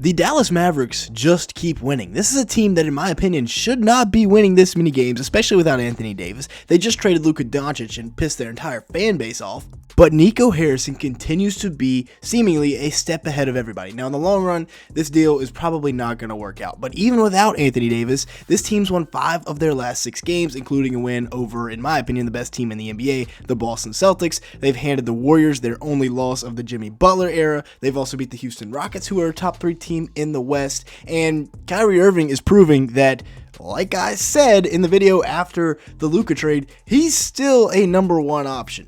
The Dallas Mavericks just keep winning. This is a team that, in my opinion, should not be winning this many games, especially without Anthony Davis. They just traded Luka Doncic and pissed their entire fan base off. But Nico Harrison continues to be seemingly a step ahead of everybody. Now, in the long run, this deal is probably not going to work out. But even without Anthony Davis, this team's won 5 of their last 6 games, including a win over, in my opinion, the best team in the NBA, the Boston Celtics. They've handed the Warriors their only loss of the Jimmy Butler era. They've also beat the Houston Rockets, who are a top 3 team in the West. And Kyrie Irving is proving that, like I said in the video after the Luka trade, he's still a number 1 option.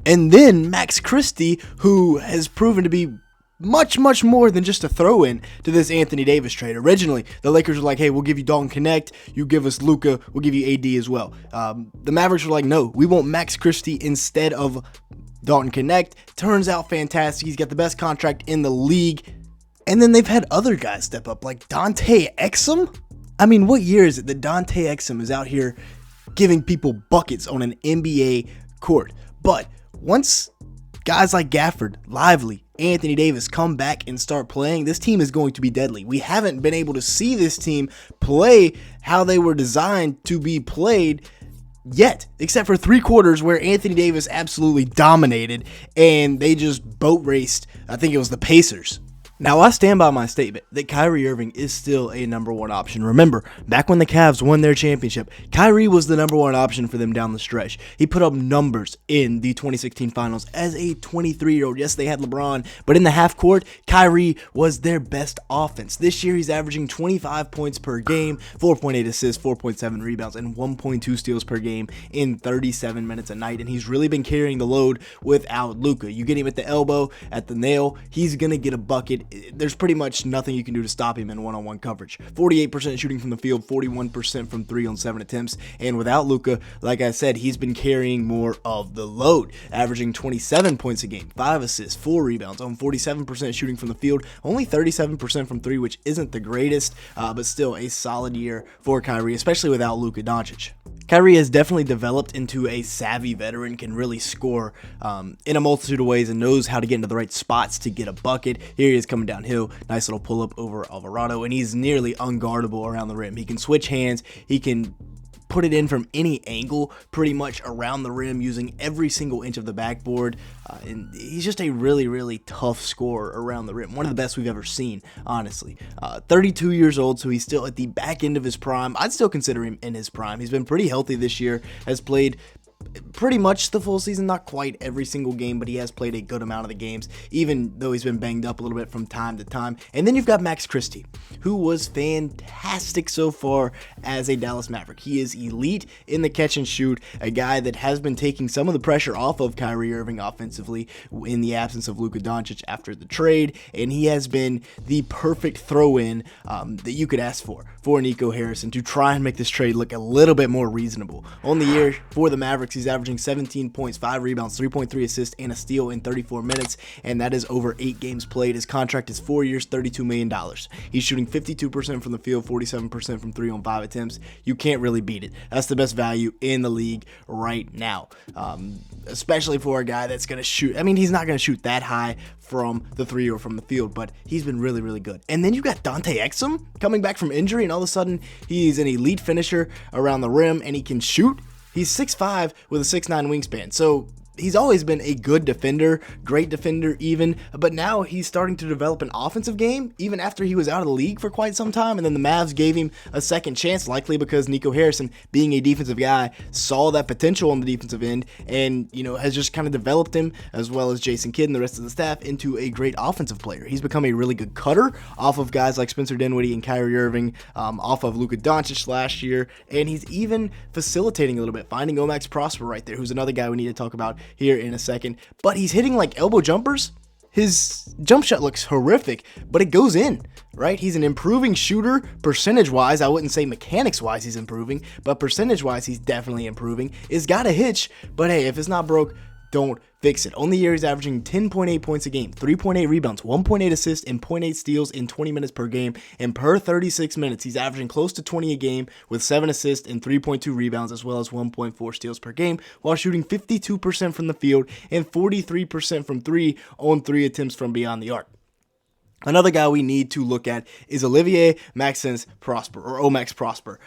And then Max Christie, who has proven to be much more than just a throw-in to this Anthony Davis trade. Originally, the Lakers were like, hey, we'll give you Dalton Connect, you give us Luka, we'll give you AD as well. The Mavericks were like, no, we want Max Christie instead of Dalton Connect. Turns out fantastic. He's got the best contract in the league. And then they've had other guys step up, like Dante Exum. I mean, what year is it that Dante Exum is out here giving people buckets on an NBA court? But once guys like Gafford, Lively, Anthony Davis come back and start playing, this team is going to be deadly. We haven't been able to see this team play how they were designed to be played yet, except for 3 quarters where Anthony Davis absolutely dominated and they just boat raced, I think it was the Pacers. Now, I stand by my statement that Kyrie Irving is still a number 1 option. Remember, back when the Cavs won their championship, Kyrie was the number 1 option for them down the stretch. He put up numbers in the 2016 finals as a 23-year-old. Yes, they had LeBron, but in the half court, Kyrie was their best offense. This year, he's averaging 25 points per game, 4.8 assists, 4.7 rebounds, and 1.2 steals per game in 37 minutes a night, and he's really been carrying the load without Luka. You get him at the elbow, at the nail, he's going to get a bucket. There's pretty much nothing you can do to stop him in one-on-one coverage. 48% shooting from the field, 41% from 3 on 7 attempts. And without Luka, like I said, he's been carrying more of the load, averaging 27 points a game, 5 assists, 4 rebounds, on 47% shooting from the field, only 37% from 3, which isn't the greatest, but still a solid year for Kyrie, especially without Luka Doncic. Kyrie has definitely developed into a savvy veteran, can really score in a multitude of ways and knows how to get into the right spots to get a bucket. Here he is coming downhill, nice little pull-up over Alvarado, and he's nearly unguardable around the rim. He can switch hands, he can put it in from any angle pretty much around the rim using every single inch of the backboard, and he's just a really tough scorer around the rim, one of the best we've ever seen, honestly. 32 years old, so he's still at the back end of his prime. I'd still consider him in his prime. He's been pretty healthy this year, has played pretty much the full season, not quite every single game, but he has played a good amount of the games, even though he's been banged up a little bit from time to time. And then you've got Max Christie, who was fantastic so far as a Dallas Maverick. He is elite in the catch and shoot, a guy that has been taking some of the pressure off of Kyrie Irving offensively in the absence of Luka Doncic after the trade, and he has been the perfect throw-in that you could ask for Nico Harrison to try and make this trade look a little bit more reasonable. On the year for the Mavericks, he's averaging 17 points, 5 rebounds, 3.3 assists, and a steal in 34 minutes, and that is over 8 games played. His contract is 4 years, $32 million. He's shooting 52% from the field, 47% from 3 on 5 attempts. You can't really beat it. That's the best value in the league right now, especially for a guy that's going to shoot. I mean, he's not going to shoot that high from the 3 or from the field, but he's been really good. And then you got Dante Exum coming back from injury, and all of a sudden, he's an elite finisher around the rim, and he can shoot. He's 6'5" with a 6'9" wingspan, so he's always been a good defender, great defender even, but now he's starting to develop an offensive game, even after he was out of the league for quite some time, and then the Mavs gave him a second chance, likely because Nico Harrison, being a defensive guy, saw that potential on the defensive end, and, has just kind of developed him, as well as Jason Kidd and the rest of the staff, into a great offensive player. He's become a really good cutter off of guys like Spencer Dinwiddie and Kyrie Irving, off of Luka Doncic last year, and he's even facilitating a little bit, finding Omax Prosper right there, who's another guy we need to talk about here in a second, but he's hitting like elbow jumpers. His jump shot looks horrific, but it goes in, right? He's an improving shooter percentage-wise. I wouldn't say mechanics-wise he's improving, but percentage-wise he's definitely improving. It's got a hitch, but hey, if it's not broke, don't fix it. On the year, he's averaging 10.8 points a game, 3.8 rebounds, 1.8 assists, and 0.8 steals in 20 minutes per game. And per 36 minutes, he's averaging close to 20 a game with 7 assists and 3.2 rebounds, as well as 1.4 steals per game, while shooting 52% from the field and 43% from 3 on 3 attempts from beyond the arc. Another guy we need to look at is Olivier Maxence Prosper, or Omax Prosper,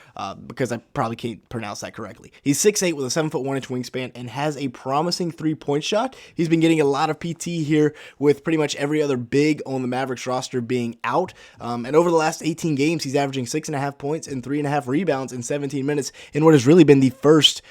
because I probably can't pronounce that correctly. He's 6'8" with a 7'1" wingspan and has a promising three-point shot. He's been getting a lot of PT here with pretty much every other big on the Mavericks roster being out. And over the last 18 games, he's averaging 6.5 points and 3.5 rebounds in 17 minutes in what has really been the first,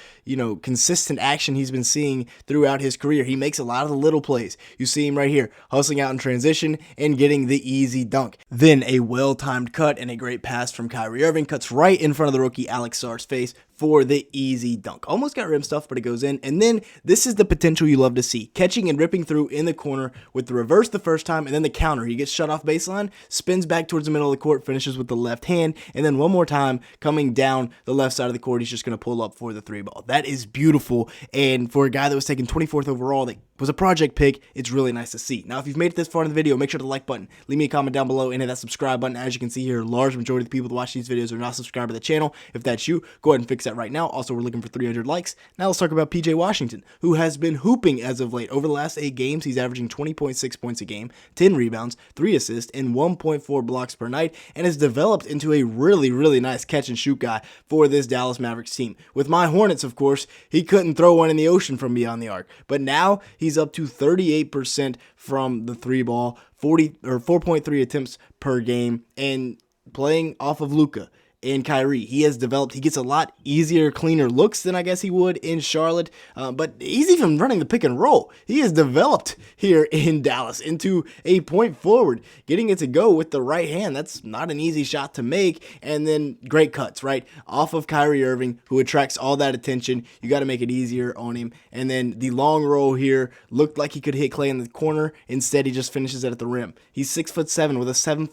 consistent action he's been seeing throughout his career. He makes a lot of the little plays. You see him right here, hustling out in transition and getting the easy dunk. Then a well-timed cut and a great pass from Kyrie Irving cuts right in front of the rookie Alex Sarr's face for the easy dunk. Almost got rim stuff, but it goes in. And then this is the potential you love to see. Catching and ripping through in the corner with the reverse the first time and then the counter. He gets shut off baseline, spins back towards the middle of the court, finishes with the left hand, and then one more time coming down the left side of the court, he's just going to pull up for the three ball. That is beautiful. And for a guy that was taken 24th overall, that was a project pick, it's really nice to see. Now, if you've made it this far in the video, make sure to like button, leave me a comment down below, and hit that subscribe button. As you can see here, a large majority of the people that watch these videos are not subscribed to the channel. If that's you, go ahead and fix that right now. Also, we're looking for 300 likes. Now let's talk about PJ Washington, who has been hooping as of late. Over the last 8 games, he's averaging 20.6 points a game, 10 rebounds, 3 assists, and 1.4 blocks per night, and has developed into a really, really nice catch and shoot guy for this Dallas Mavericks team. With my Hornets, of course, he couldn't throw one in the ocean from beyond the arc, but now he's up to 38% from the three ball, 4.3 attempts per game, and playing off of Luka and Kyrie. He has developed. He gets a lot easier, cleaner looks than I guess he would in Charlotte, but he's even running the pick and roll. He has developed here in Dallas into a point forward, getting it to go with the right hand. That's not an easy shot to make, and then great cuts, right? Off of Kyrie Irving, who attracts all that attention. You got to make it easier on him, and then the long roll here looked like he could hit Clay in the corner. Instead, he just finishes it at the rim. He's 6'7" with a 7'2"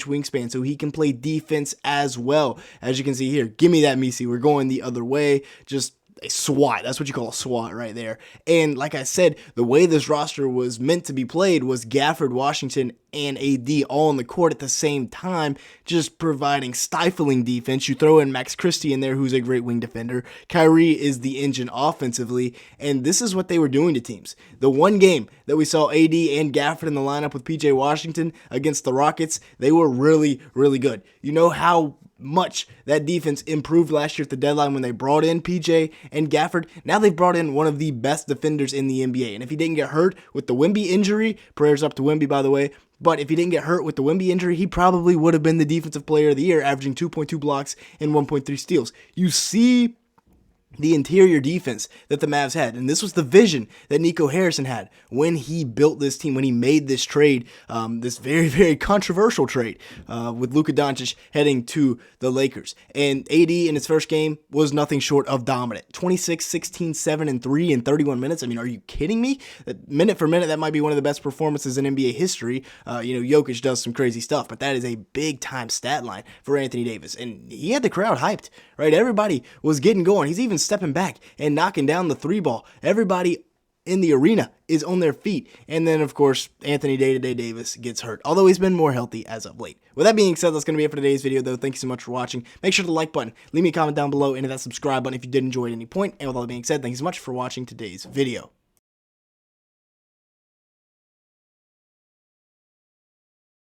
wingspan, so he can play defense as well. As you can see here, give me that Misi. We're going the other way. Just a SWAT. That's what you call a SWAT right there. And like I said, the way this roster was meant to be played was Gafford, Washington, and AD all on the court at the same time, just providing stifling defense. You throw in Max Christie in there, who's a great wing defender. Kyrie is the engine offensively, and this is what they were doing to teams. The one game that we saw AD and Gafford in the lineup with PJ Washington against the Rockets, they were really, really good. You know how much that defense improved last year at the deadline when they brought in PJ and Gafford. Now they've brought in one of the best defenders in the NBA. And if he didn't get hurt with the Wemby injury, prayers up to Wemby, by the way, but if he didn't get hurt with the Wemby injury, he probably would have been the defensive player of the year, averaging 2.2 blocks and 1.3 steals. You see the interior defense that the Mavs had. And this was the vision that Nico Harrison had when he built this team, when he made this trade, this very, very controversial trade with Luka Doncic heading to the Lakers. And AD in his first game was nothing short of dominant. 26, 16, 7, and 3 in 31 minutes. I mean, are you kidding me? Minute for minute, that might be one of the best performances in NBA history. Jokic does some crazy stuff, but that is a big-time stat line for Anthony Davis. And he had the crowd hyped, right? Everybody was getting going. He's even stepping back and knocking down the three ball. Everybody in the arena is on their feet. And then, of course, Anthony Day-to-Day Davis gets hurt, although he's been more healthy as of late. With that being said, that's going to be it for today's video, though. Thank you so much for watching. Make sure to like button, leave me a comment down below, and hit that subscribe button if you did enjoy at any point. And with all that being said, thank you so much for watching today's video.